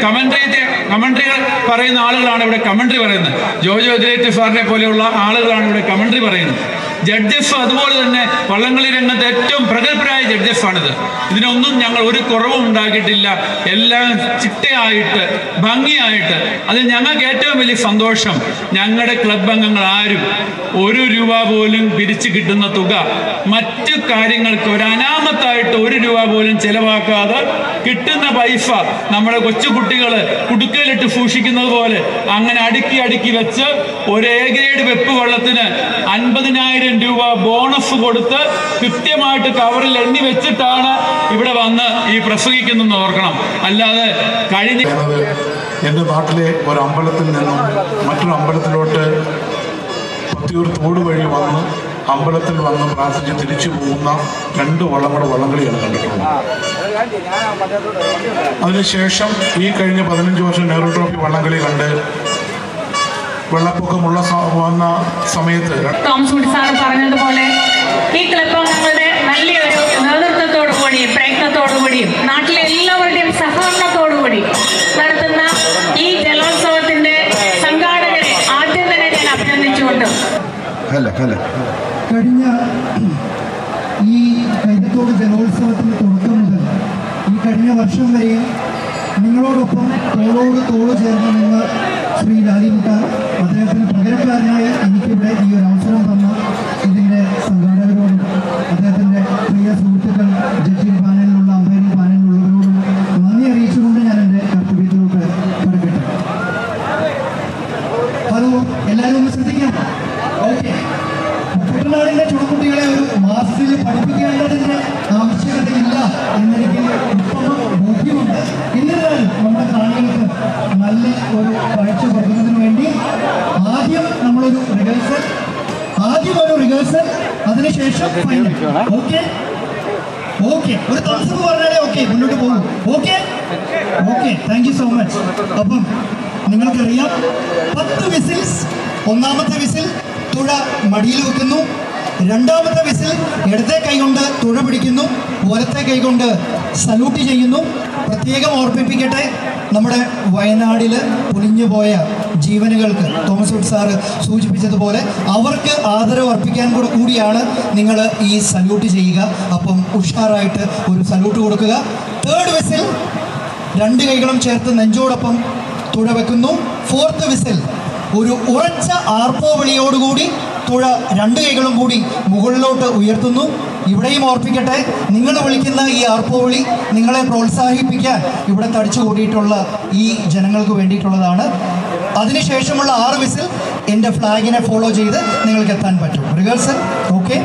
കമൻട്രികൾ പറയുന്ന ആളുകളാണ് ഇവിടെ കമൻട്രി പറയുന്നത്. ജോജോ എതിരേറ്റ് സാറിനെ പോലെയുള്ള ആളുകളാണ് ഇവിടെ കമൻട്രി പറയുന്നത്. ജഡ്ജസ് അതുപോലെ തന്നെ വള്ളംകളി രംഗത്ത് ഏറ്റവും പ്രഗത്ഭരായ ജഡ്ജസാണിത്. ഇതിനൊന്നും ഞങ്ങൾ ഒരു കുറവും ഉണ്ടാക്കിയിട്ടില്ല. എല്ലാം ചിട്ടയായിട്ട് ഭംഗിയായിട്ട്. അതിൽ ഞങ്ങൾക്ക് ഏറ്റവും വലിയ സന്തോഷം ഞങ്ങളുടെ ക്ലബ് അംഗങ്ങൾ ആരും ₹1 പോലും പിരിച്ചു കിട്ടുന്ന തുക മറ്റു കാര്യങ്ങൾക്ക് ഒരു അനാമത്തായിട്ട് ₹1 പോലും ചെലവാക്കാതെ കിട്ടുന്ന പൈസ നമ്മുടെ കൊച്ചുകുട്ടികൾ കുടുക്കയിലിട്ട് സൂക്ഷിക്കുന്നത് പോലെ അങ്ങനെ അടുക്കി വെച്ച് ഒരു എ ഗ്രേഡ് വെപ്പ് വള്ളത്തിന് 50,000 രൂപ ബോണസ് കൊടുത്ത് കൃത്യമായിട്ട് കവറിൽ എണ്ണി വെച്ചിട്ടാണ് ഇവിടെ വന്ന് ഈ പ്രസംഗിക്കുന്നതെന്ന് ഓർക്കണം. അല്ലാതെ കഴിഞ്ഞ എൻ്റെ നാട്ടിലെ ഒരു അമ്പലത്തിൽ നിന്നും മറ്റൊരു അമ്പലത്തിലോട്ട് പത്തിയൂർ തോട് വഴി വന്ന് അമ്പലത്തിൽ വന്ന് പ്രാർത്ഥിച്ച് തിരിച്ചു പോകുന്ന 2 വള്ളംകളിയാണ് കണ്ടിട്ടുള്ളത്. അതിനുശേഷം ഈ കഴിഞ്ഞ 15 വർഷം നെഹ്റു ട്രോഫി വള്ളംകളി കണ്ട് വെള്ളപ്പൊക്കമുള്ള വന്ന സമയത്ത് തോമസ് സാർ പറഞ്ഞതുപോലെ ഈ ക്ലബ് അംഗങ്ങളുടെ നല്ലൊരു നേതൃത്വത്തോടുകൂടിയും പ്രയത്നത്തോടുകൂടിയും നാട്ടിലെ എല്ലാവരുടെയും സഹകരണത്തോടുകൂടി നടത്തുന്ന ഈ ജലോത്സവത്തിന്റെ സംഘാടകരെ ആദ്യം തന്നെ ഞാൻ അഭിനന്ദിച്ചുകൊണ്ട് കഴിഞ്ഞ ഈ കൈതത്തോട് ജലോത്സവത്തിന്റെ തുടക്കം മുതൽ ഈ കഴിഞ്ഞ വർഷം വരെയും നിങ്ങളോടൊപ്പം തോളോട് തോള് ചേർന്ന് നിന്ന് ശ്രീ ലാലിമുട്ടാർ അദ്ദേഹത്തിന് പകരക്കാരനായി എനിക്കിവിടെ ഈ ഒരു അവസരം തന്ന ഇതിൻ്റെ സംഘാടകരോടും അദ്ദേഹത്തിൻ്റെ പ്രിയ സുഹൃത്തുക്കൾ ജഡ്ജിംഗ് പാനലിലുള്ള അമ്പയറിംഗ് പാനലിലുള്ളവരോടും നന്ദി അറിയിച്ചുകൊണ്ട് ഞാൻ എൻ്റെ കർത്തവ്യത്തിലോട്ട് കടക്കട്ടെ. ഹലോ, എല്ലാവരും ഒന്ന് ശ്രദ്ധിക്കാം. ഓക്കെ, കുട്ടനാടിൻ്റെ ചുണക്കുട്ടികളെ ഒരു മാസത്തിൽ പഠിപ്പിക്കേണ്ടതിൻ്റെ ആവശ്യകതയില്ല എന്നെനിക്ക് ഉത്തമ ബോധ്യമുണ്ട്. എന്നിരുന്നാലും നമ്മുടെ കാണികൾക്ക് നല്ല ഒരു കാഴ്ച കൊടുക്കുന്നതിന് വേണ്ടി ആദ്യം ഒരു റിഹേഴ്സൽ അതിനുശേഷം ഫൈനൽ. ഓക്കെ, ഒരു തംസപ്പ് പറഞ്ഞാലേ ഓക്കെ മുന്നോട്ട് പോകും. Okay, thank you so much. അപ്പം നിങ്ങൾക്കറിയാം 10 വിസിൽസ്. ഒന്നാമത്തെ വിസിൽ തുഴ മടിയിൽ വെക്കുന്നു. രണ്ടാമത്തെ വിസിൽ ഇടത്തെ കൈകൊണ്ട് തുഴ പിടിക്കുന്നു, വലത്തെ കൈകൊണ്ട് സല്യൂട്ട് ചെയ്യുന്നു. പ്രത്യേകം ഓർമ്മിപ്പിക്കട്ടെ, നമ്മുടെ വയനാടിൽ പൊലിഞ്ഞുപോയ ജീവനുകൾക്ക് തോമസ് സാറ് സൂചിപ്പിച്ചതുപോലെ അവർക്ക് ആദരവ് അർപ്പിക്കാൻ കൂടിയാണ് നിങ്ങൾ ഈ സല്യൂട്ട് ചെയ്യുക. അപ്പം ഉഷാറായിട്ട് ഒരു സല്യൂട്ട് കൊടുക്കുക. തേർഡ് വിസിൽ 2 കൈകളും ചേർത്ത് നെഞ്ചോടൊപ്പം തുഴ വെക്കുന്നു. ഫോർത്ത് വിസിൽ ഒരു ഉറച്ച ആർപ്പോ വിളിയോടുകൂടി തുഴ 2 കൈകളും കൂടി മുകളിലോട്ട് ഉയർത്തുന്നു. ഇവിടെയും ഓർപ്പിക്കട്ടെ, നിങ്ങൾ വിളിക്കുന്ന ഈ ആർപ്പോ വിളി നിങ്ങളെ പ്രോത്സാഹിപ്പിക്കാൻ ഇവിടെ തടിച്ചു കൂടിയിട്ടുള്ള ഈ ജനങ്ങൾക്ക് വേണ്ടിയിട്ടുള്ളതാണ്. അതിനുശേഷമുള്ള 6 വിസിൽ എൻ്റെ ഫ്ലാഗിനെ ഫോളോ ചെയ്ത് നിങ്ങൾക്ക് എത്താൻ പറ്റും. Rehearsal okay.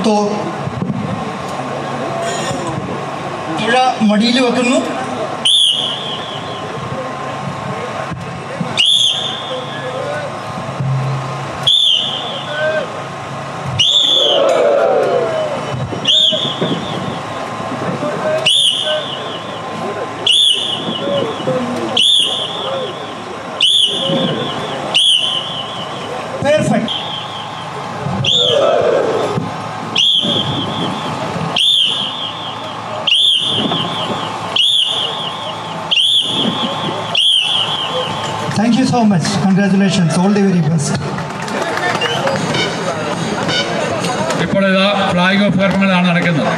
തുഴ മടിയിൽ വെക്കുന്നു. Perfect. Thank you so much. Congratulations. All the very best. ഇപ്പോൾ ഇതാ ഫ്ലാഗ് ഓഫ് കർമ്മങ്ങളാണ് നടക്കുന്നത്.